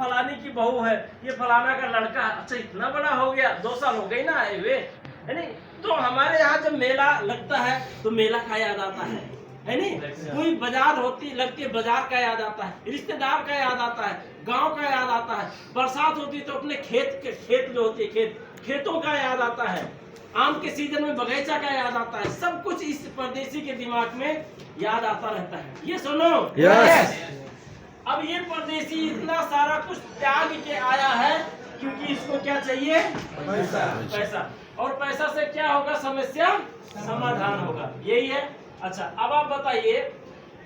फलानी की बहू है, ये फलाना का लड़का, अच्छा इतना बड़ा हो गया, 2 साल हो गए ना आए हुए, है नहीं। तो हमारे यहाँ जब मेला लगता है तो मेला का याद आता है नहीं। कोई बाजार होती लगती है, बाजार का याद आता है, रिश्तेदार का याद आता है, गांव का याद आता है। बरसात होती है तो अपने खेत जो होती है, खेतों का याद आता है। आम के सीजन में बगीचा का याद आता है। सब कुछ इस परदेसी के दिमाग में याद आता रहता है। ये सुनो, यस। अब ये परदेसी इतना सारा कुछ त्याग के आया है क्योंकि इसको क्या चाहिए? पैसा। और पैसा से क्या होगा? समस्या समाधान होगा, यही है। अच्छा, अब आप बताइए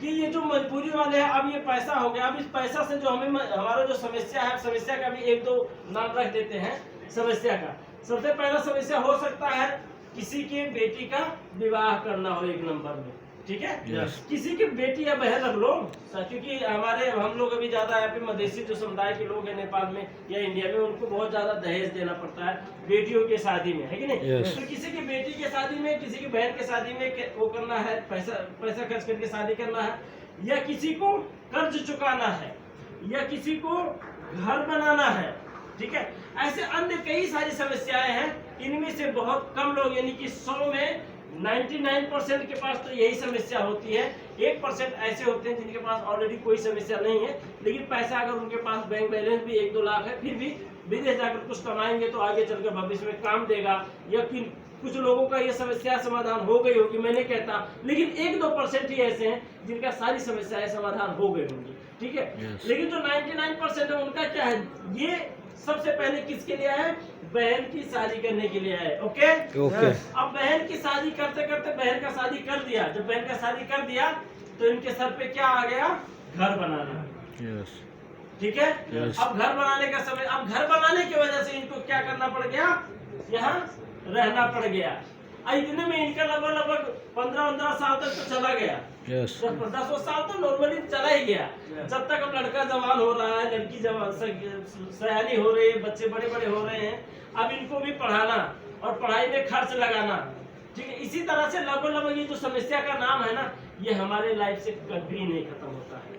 कि ये जो मजबूरी वाले हैं, अब ये पैसा हो गया, अब इस पैसा से जो हमारा जो समस्या है, समस्या का भी 1-2 नाम रख देते हैं समस्या का। सबसे पहला समस्या हो सकता है किसी की बेटी का विवाह करना हो 1 नंबर में, ठीक है। किसी की बेटी या बहन रख लो, क्योंकि हम लोग अभी ज्यादा यहाँ पे मधेसी जो समुदाय के लोग हैं नेपाल में या इंडिया में, उनको बहुत ज्यादा दहेज देना पड़ता है बेटियों के शादी में, है कि नहीं। तो किसी की बेटी के शादी में, किसी की बहन के शादी में वो करना है, पैसा खर्च करके शादी करना है, या किसी को कर्ज चुकाना है, या किसी को घर बनाना है, ठीक है। ऐसे अन्य कई सारी समस्याएं हैं। इनमें से बहुत कम लोग, यानी कि 100 में 99% के पास तो यही समस्या होती है। 1% ऐसे होते हैं जिनके पास ऑलरेडी कोई समस्या नहीं है, लेकिन पैसा अगर उनके पास बैंक बैलेंस भी 1-2 लाख है, फिर भी विदेश जाकर कुछ कमाएंगे तो आगे चलकर भविष्य में काम देगा। या फिर कुछ लोगों का ये समस्या समाधान हो गई होगी, मैं नहीं कहता, लेकिन 1-2% ही ऐसे हैं जिनका सारी समस्याएं समाधान हो गई होंगी, ठीक है। लेकिन जो 99% है उनका क्या है? ये सबसे पहले किसके लिए है? बहन की शादी करने के लिए है। ओके। अब बहन की शादी करते करते बहन का शादी कर दिया। जब बहन का शादी कर दिया तो इनके सर पे क्या आ गया? घर बनाना, ठीक है। अब घर बनाने का समय, अब घर बनाने की वजह से इनको क्या करना पड़ गया? यहाँ रहना पड़ गया। इतने में इनका लगभग 15-15 साल तक तो चला गया। 10 साल तो नॉर्मली चला ही गया। जब तक अब लड़का जवान हो रहा है, लड़की जवान सयानी हो रही है, बच्चे बड़े बड़े हो रहे हैं, अब इनको भी पढ़ाना और पढ़ाई में खर्च लगाना, ठीक है। इसी तरह से लगभग ये जो समस्या का नाम है ना, ये हमारे लाइफ से कभी नहीं खत्म होता है।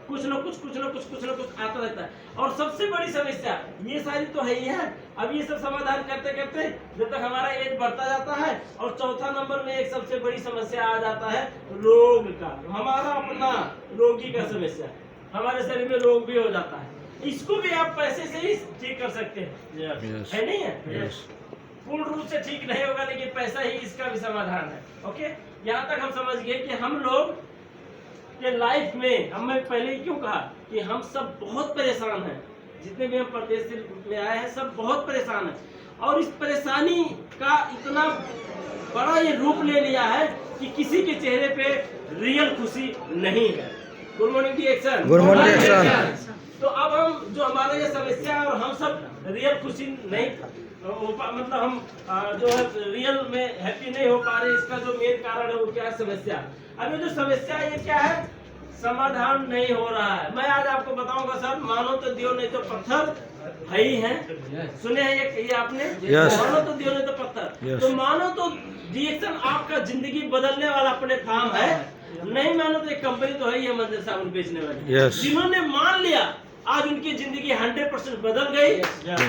कुछ न कुछ आता रहता है। और सबसे बड़ी समस्या ये सारी तो है ही है। अब ये सब समाधान करते करते जब तक हमारा एज बढ़ता जाता है, और चौथा नंबर में एक सबसे बड़ी समस्या आ जाता है रोग का। हमारा अपना रोगी का समस्या, हमारे शरीर में रोग भी हो जाता है। इसको भी आप पैसे से ही ठीक कर सकते हैं, है नहीं है? पूर्ण रूप से ठीक नहीं होगा, लेकिन पैसा ही इसका भी समाधान है। ओके, यहाँ तक हम समझ गए कि हम लोग के लाइफ में, मैं पहले ही क्यों कहा कि हम सब बहुत परेशान हैं। जितने भी हम प्रदेश में आए हैं सब बहुत परेशान हैं, और इस परेशानी का इतना बड़ा ये रूप ले लिया है कि किसी के चेहरे पे रियल खुशी नहीं है। Good morning D action, good morning action. तो अब हम जो हमारा ये समस्या है, और हम सब रियल खुशी नहीं, मतलब हम जो है रियल में हैप्पी नहीं हो पा रहे, इसका जो मेन कारण है वो क्या है? समस्या। अब ये जो समस्या है ये क्या है? समाधान नहीं हो रहा है। मैं आज आपको बताऊंगा सर, मानो तो दियो नहीं तो पत्थर है ही है। सुने हैं ये आपने? मानो तो दियो नहीं तो पत्थर। तो मानो तो रिएक्शन आपका जिंदगी बदलने वाला प्लेटफॉर्म है, नहीं मानो तो एक कंपनी तो है ही है मंदिर साबुन बेचने वाली। जिन्होंने मान लिया आज उनकी जिंदगी 100% बदल गई।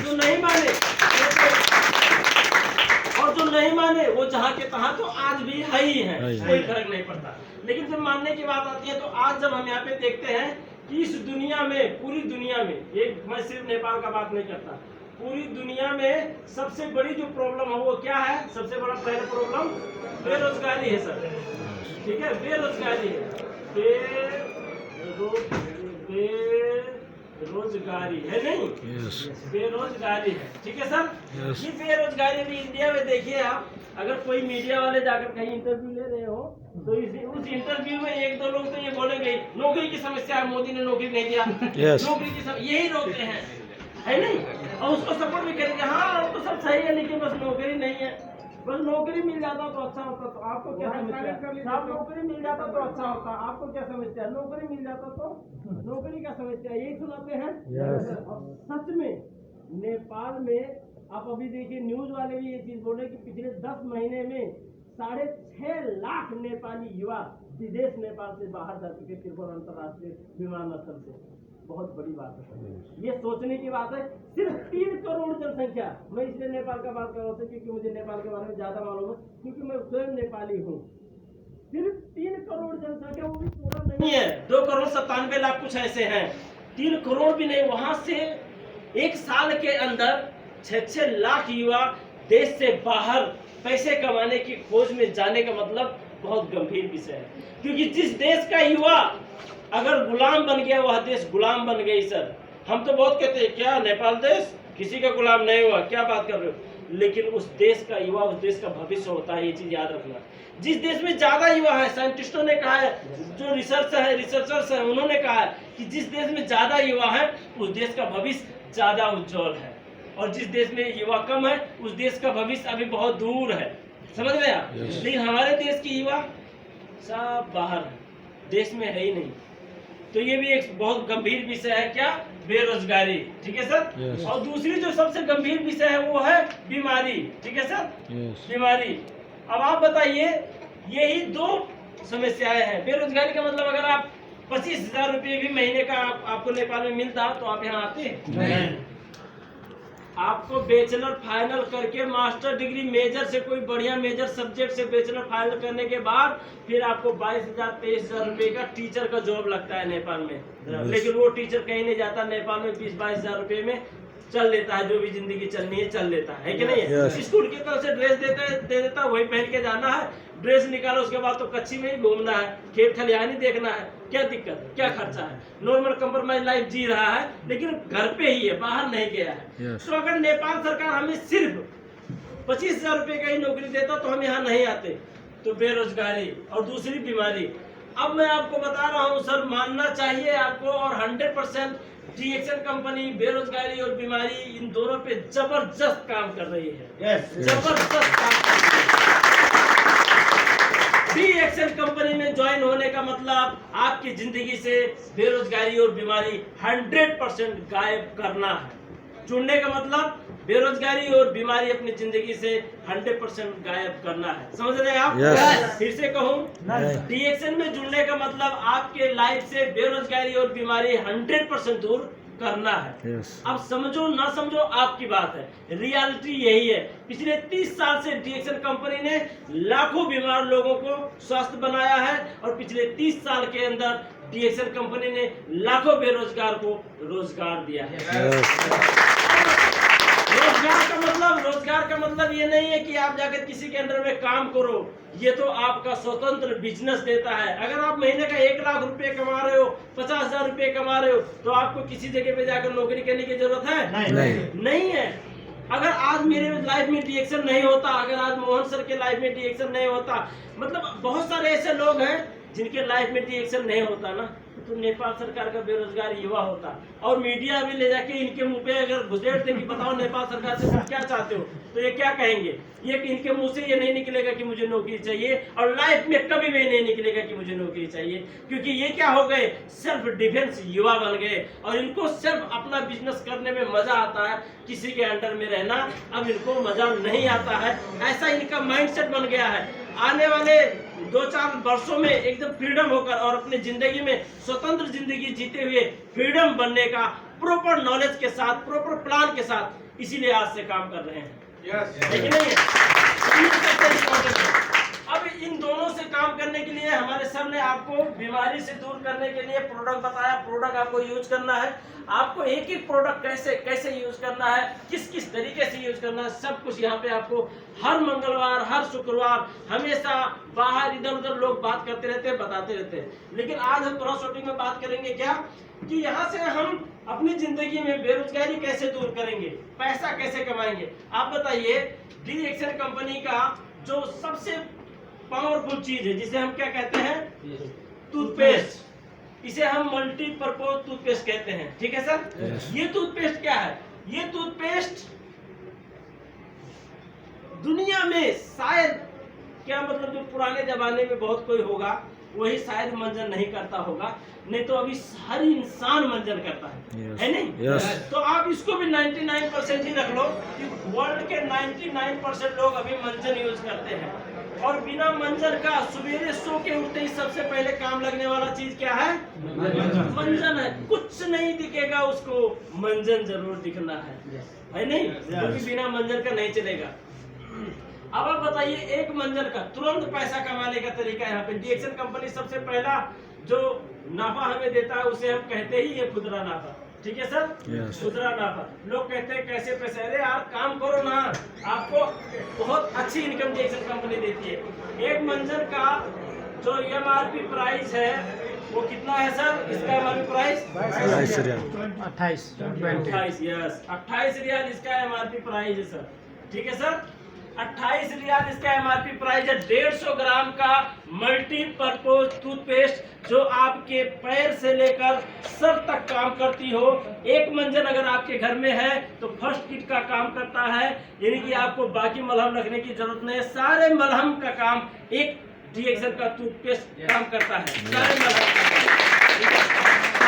तो नहीं माने, और जो नहीं माने वो जहाँ के तहाँ तो आज भी है ही है, कोई फर्क नहीं पड़ता। लेकिन जब मानने की बात आती है, तो आज जब हम यहाँ पे देखते हैं कि इस दुनिया में, पूरी दुनिया में, एक मैं सिर्फ नेपाल का बात नहीं करता, पूरी दुनिया में सबसे बड़ी जो प्रॉब्लम है वो क्या है? सबसे बड़ा पहला प्रॉब्लम बेरोजगारी है सर, ठीक है। बेरोजगारी है, बेरोजगारी है, नहीं बेरोजगारी है, ठीक है सर। ये बेरोजगारी भी इंडिया में देखिए आप, अगर कोई मीडिया वाले जाकर कहीं इंटरव्यू ले रहे हो तो उस इंटरव्यू में 1-2 लोग तो ये बोलेंगे नौकरी की समस्या है, मोदी ने नौकरी नहीं दिया, नौकरी की यही रोकते हैं, है नहीं। और उसको सपोर्ट भी करेंगे, हाँ वो तो सब सही है, लेकिन बस नौकरी नहीं है। बस नौकरी मिल जाता तो अच्छा होता। तो आपको क्या समस्या? आप नौकरी मिल जाता तो अच्छा होता, आपको क्या समस्या? नौकरी मिल जाता तो नौकरी का समस्या, यही सुनाते हैं। सच में नेपाल में आप अभी देखिए, न्यूज वाले भी ये चीज बोले कि पिछले 10 महीने में 6.5 लाख नेपाली युवा विदेश नेपाल से बाहर जा चुके, त्रिपुरा अंतर्राष्ट्रीय विमानस्थल से। बहुत बड़ी बात है, ये सोचने की बात है। सिर्फ 3 करोड़ जनसंख्या, मैं इसलिए नेपाल का बात कर रहा हूँ क्योंकि मुझे नेपाल के बारे में ज्यादा मालूम है, क्योंकि मैं स्वयं नेपाली हूँ। सिर्फ 3 करोड़ जनसंख्या, वो भी पूरा नहीं है, 2,97,00,000 कुछ ऐसे हैं, 3 करोड़ भी नहीं। वहां से एक साल के अंदर 6-6 लाख युवा देश से बाहर पैसे कमाने की खोज में जाने का मतलब बहुत गंभीर विषय है। क्योंकि जिस देश का युवा अगर गुलाम बन गया, वह देश गुलाम बन गई। सर, हम तो बहुत कहते हैं क्या नेपाल देश किसी का गुलाम नहीं हुआ, क्या बात कर रहे हो, लेकिन उस देश का युवा उस देश का भविष्य होता है, ये चीज याद रखना। जिस देश में ज्यादा युवा है, साइंटिस्टों ने कहा है, जो रिसर्चर्स है उन्होंने कहा है कि जिस देश में ज्यादा युवा है उस देश का भविष्य ज्यादा उज्जवल है, और जिस देश में युवा कम है उस देश का भविष्य अभी बहुत दूर है। समझ रहे आप? लेकिन हमारे देश की युवा सब बाहर है, देश में है ही नहीं। तो ये भी एक बहुत गंभीर विषय है, क्या? बेरोजगारी। ठीक है सर। और दूसरी जो सबसे गंभीर विषय है वो है बीमारी। ठीक है सर। बीमारी। अब आप बताइए, यही 2 समस्याएं हैं। बेरोजगारी का मतलब अगर आप 25,000 रुपये भी महीने का आपको नेपाल में मिलता तो आप यहाँ आते नहीं। आपको बैचलर फाइनल करके मास्टर डिग्री मेजर से, कोई बढ़िया मेजर सब्जेक्ट से बैचलर फाइनल करने के बाद फिर आपको 22,000-23,000 रुपये का टीचर का जॉब लगता है नेपाल में। लेकिन वो टीचर कहीं नहीं जाता, नेपाल में 20-22,000 रुपये में चल लेता है, जो भी जिंदगी चलनी है चल लेता है कि नहीं? स्कूल की तरफ से ड्रेस दे देता है, वही पहन के जाना है, ड्रेस निकालो, उसके बाद तो कच्ची में ही घूमना है, खेत खलिहानी देखना है। क्या दिक्कत है, क्या खर्चा है? नॉर्मल कंप्रोमाइज लाइफ जी रहा है, लेकिन घर पे ही है, बाहर नहीं गया है। तो अगर नेपाल सरकार हमें सिर्फ 25,000 रुपये का ही नौकरी देता तो हम यहाँ नहीं आते। तो बेरोजगारी और दूसरी बीमारी। अब मैं आपको बता रहा हूँ सर, मानना चाहिए आपको, और 100% डीएक्शन कंपनी बेरोजगारी और बीमारी इन दोनों पे जबरदस्त काम कर रही है। जबरदस्त काम कर रही है। डीएक्शन कंपनी में ज्वाइन होने का मतलब आपकी जिंदगी से बेरोजगारी और बीमारी 100% गायब करना है। जुड़ने का मतलब बेरोजगारी और बीमारी अपनी जिंदगी से 100% गायब करना है। समझ रहे हैं आप? फिर से कहूँ, डीएक्शन में जुड़ने का मतलब आपके लाइफ से बेरोजगारी और बीमारी 100% दूर करना है। अब समझो ना समझो आपकी बात है, रियलिटी यही है। पिछले 30 साल से डीएक्शन कंपनी ने लाखों बीमार लोगों को स्वस्थ बनाया है, और पिछले 30 साल के अंदर डीएक्शन कंपनी ने लाखों बेरोजगार को रोजगार दिया है। रोजगार का मतलब ये नहीं है कि आप जाकर किसी के अंडर में काम करो, ये तो आपका स्वतंत्र बिजनेस देता है। अगर आप महीने का 1 लाख रुपए कमा रहे हो, 50,000 रुपए कमा रहे हो, तो आपको किसी जगह पे जाकर नौकरी करने की जरूरत है? नहीं है। अगर आज मेरे लाइफ में डीएक्शन नहीं होता, अगर आज मोहन सर के लाइफ में डीएक्शन नहीं होता, मतलब बहुत सारे ऐसे लोग हैं जिनके लाइफ में डीएक्शन नहीं होता ना, तो नेपाल सरकार का बेरोजगार युवा होता, और मीडिया भी ले जाके इनके मुंह पे अगर घुसेड़ दे कि बताओ नेपाल सरकार से तुम क्या चाहते हो, तो ये क्या कहेंगे? ये इनके मुंह से ये नहीं निकलेगा कि मुझे नौकरी चाहिए, और लाइफ में कभी भी नहीं निकलेगा कि मुझे नौकरी चाहिए, क्योंकि ये क्या हो गए, सेल्फ डिफेंस युवा बन गए, और इनको सिर्फ अपना बिजनेस करने में मजा आता है, किसी के अंडर में रहना अब इनको मजा नहीं आता है। ऐसा इनका माइंडसेट बन गया है। आने वाले 2-4 वर्षों में एकदम फ्रीडम होकर और अपनी जिंदगी में स्वतंत्र जिंदगी जीते हुए फ्रीडम बनने का प्रॉपर नॉलेज के साथ, प्रॉपर प्लान के साथ, इसीलिए आज से काम कर रहे हैं। लेकिन नहीं अब इन दोनों से काम करने के लिए हमारे सर ने आपको बीमारी से दूर करने के लिए प्रोडक्ट बताया। प्रोडक्ट आपको यूज करना है, आपको एक एक प्रोडक्ट कैसे यूज करना है, किस किस तरीके से यूज करना है, सब कुछ यहाँ पे आपको हर मंगलवार, हर शुक्रवार, हमेशा बाहर इधर उधर लोग बात करते रहते हैं, बताते रहते हैं। लेकिन आज हम थोड़ा शॉर्टिंग में बात करेंगे क्या, कि यहाँ से हम अपनी जिंदगी में बेरोजगारी कैसे दूर करेंगे, पैसा कैसे कमाएंगे। आप बताइए, डीएक्शन कंपनी का जो सबसे पावरफुल चीज है, जिसे हम क्या कहते हैं, टूथपेस्ट, इसे हम मल्टीपर्पज टूथपेस्ट कहते हैं। ठीक है सर। ये टूथपेस्ट क्या है, ये टूथपेस्ट दुनिया में शायद, क्या मतलब, जो पुराने जमाने में बहुत कोई होगा वही शायद मंजन नहीं करता होगा, नहीं तो अभी हर इंसान मंजन करता है नहीं? तो आप इसको भी 99% ही रख लो कि वर्ल्ड के 99% लोग अभी मंजन यूज करते हैं। और बिना मंजन का सवेरे सो के उठते ही सबसे पहले काम लगने वाला चीज क्या है? मंजन है। कुछ नहीं दिखेगा उसको, मंजन जरूर दिखना है नहीं? क्योंकि बिना मंजन का नहीं चलेगा। अब आप बताइए, एक मंजन का तुरंत पैसा कमाने का तरीका यहाँ पे डीएक्सन कंपनी सबसे पहला जो नाफा हमें देता है उसे हम कहते ही है खुदरा नाफा। ठीक है सर? खुदरा नाफा। लोग कहते हैं कैसे पैसे, अरे यार काम करो ना, आपको बहुत अच्छी इनकम डीएक्सन कंपनी देती है। एक मंजन का जो एमआरपी प्राइस है वो कितना है सर? इसका एमआरपी प्राइस 28 यस 28 रियाल इसका एमआरपी प्राइस है सर। ठीक है सर? 28 रियाल इसका एमआरपी प्राइस है। 150 ग्राम का मल्टीपर्पज टूथपेस्ट जो आपके पैर से लेकर सर तक काम करती हो। एक मंजन अगर आपके घर में है तो फर्स्ट किट का काम करता है, यानी कि आपको बाकी मलहम रखने की जरूरत नहीं है। सारे मलहम का काम एक डीएक्सन का टूथपेस्ट काम करता है, सारे मलहम का।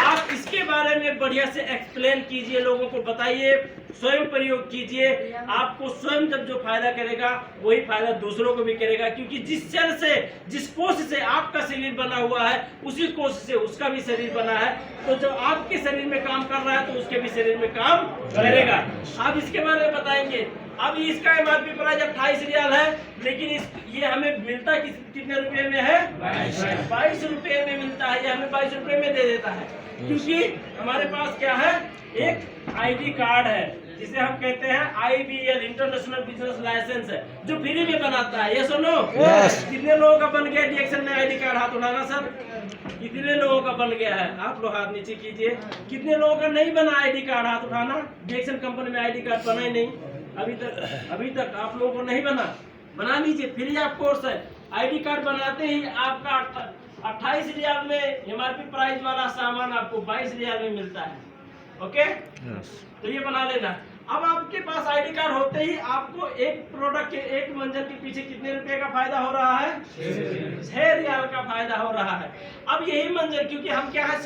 आप इसके बारे में बढ़िया से एक्सप्लेन कीजिए, लोगों को बताइए, स्वयं प्रयोग कीजिए। आपको स्वयं जब जो फायदा करेगा वही फायदा दूसरों को भी करेगा, क्योंकि जिस सेल से, जिस कोष से आपका शरीर बना हुआ है उसी कोष से उसका भी शरीर बना है। तो जब आपके शरीर में काम कर रहा है तो उसके भी शरीर में काम करेगा। आप इसके बारे में बताएंगे। अब इसका एमआरपी प्राइस 28 रियाल है, लेकिन ये हमें मिलता कितने रुपए में है? 22 रुपए में मिलता है। ये हमें 22 रुपए में दे देता है, क्योंकि हमारे पास क्या है? एक आईडी कार्ड है जिसे हम कहते हैं IBL इंटरनेशनल बिजनेस लाइसेंस है, जो फ्री में बनाता है। ये सुनो, कितने लोगों का बन गया डीएक्सन में आईडी कार्ड? हाथ उठाना सर। कितने लोगों का बन गया है? आप लोग हाथ नीचे कीजिए। कितने लोगों का नहीं बना आईडी कार्ड? हाथ उठाना। डीएक्सन कंपनी में आईडी कार्ड बना ही नहीं अभी तक आप लोगों को नहीं बना लीजिए। फ्री ऑफ कोर्स है। आईडी कार्ड बनाते ही आपका 28 रियाल में एमआरपी प्राइस वाला सामान आपको 22 रियाल में मिलता है। ओके तो ये बना लेना। अब आपके पास आईडी कार्ड होते ही आपको एक प्रोडक्ट के, एक मंजन के पीछे कितने रुपए का फायदा हो रहा है? 6 रियाल का फायदा हो रहा है। अब यही मंजन, क्योंकि हम क्या है?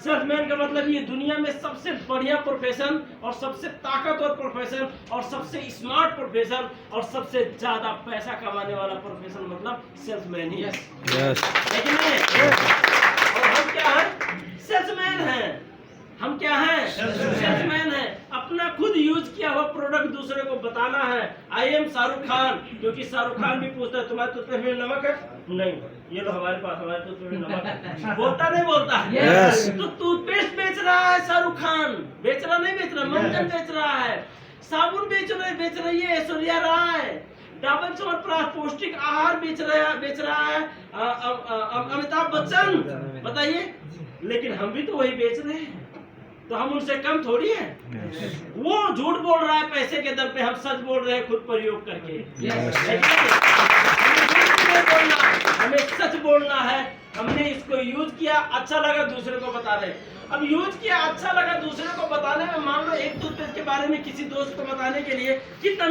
सेल्समैन का मतलब ये दुनिया में सबसे बढ़िया प्रोफेशन और सबसे ताकतवर प्रोफेशन और सबसे स्मार्ट प्रोफेशन और सबसे ज्यादा पैसा कमाने वाला प्रोफेशन मतलब सेल्समैन ही है। लेकिन और हम क्या है? सेल्समैन हैं। हम क्या हैं? सेल्समैन हैं। अपना खुद यूज किया हुआ प्रोडक्ट दूसरे को बताना है। आई एम शाहरुख खान, क्योंकि शाहरुख खान भी पूछता है तुम्हारे टूथपेस्ट में नमक है? नहीं, ये लो हमारे पास, हमारे टूथपेस्ट में नमक है। बोलता नहीं बोलता? तो टूथपेस्ट बेच रहा है शाहरुख खान, बेच रहा नहीं बेच रहा, मंजन बेच रहा है, साबुन बेच रही है ऐश्वर्या राय, डाबर च्यवनप्राश पौष्टिक आहार बेच रहा है अमिताभ बच्चन। बताइए, लेकिन हम भी तो वही बेच रहे हैं, तो हम उनसे कम थोड़ी हैं। वो झूठ बोल रहा है पैसे के दम पे, हम सच बोल रहे हैं खुद प्रयोग करके। हमें सच बोलना है। हमने इसको यूज किया, अच्छा लगा, दूसरे को बता रहे। अब यूज किया, अच्छा लगा, दूसरे को बताने में मान लो एक टूथपेस्ट के बारे में किसी दोस्त को बताने के लिए कितना